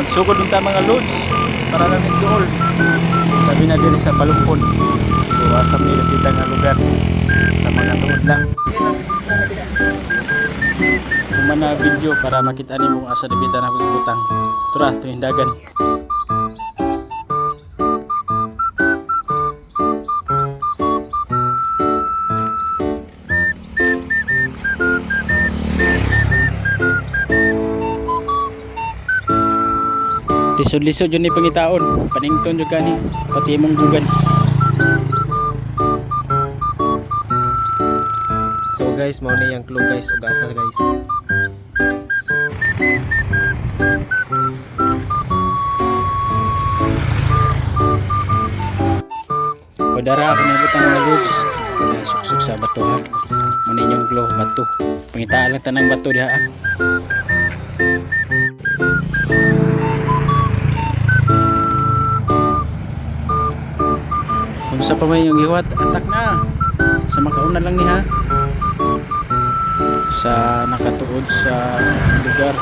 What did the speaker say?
pagsugod ng mga loads para lang is dool. Sabi na diri sa Palumpon. Asam nila kita nga lugar sa mga tuod lang. Kumana video para makita nimo asa dibita na butang. Tura tuhindagan. Lisod-lisod yun ni pangitaon, panington yun ka ni pati mong gugan. So guys, mao na yung clue guys, ug asa guys. Padara ako na butang mga lods. Suksok sa bato ha. Muna yung glow bato. Pangitaan lang tanang bato diha ha. Kung sa pa may yung iwat, atak na. Sa makauna lang ni ha. Sa nakatuod sa lugar.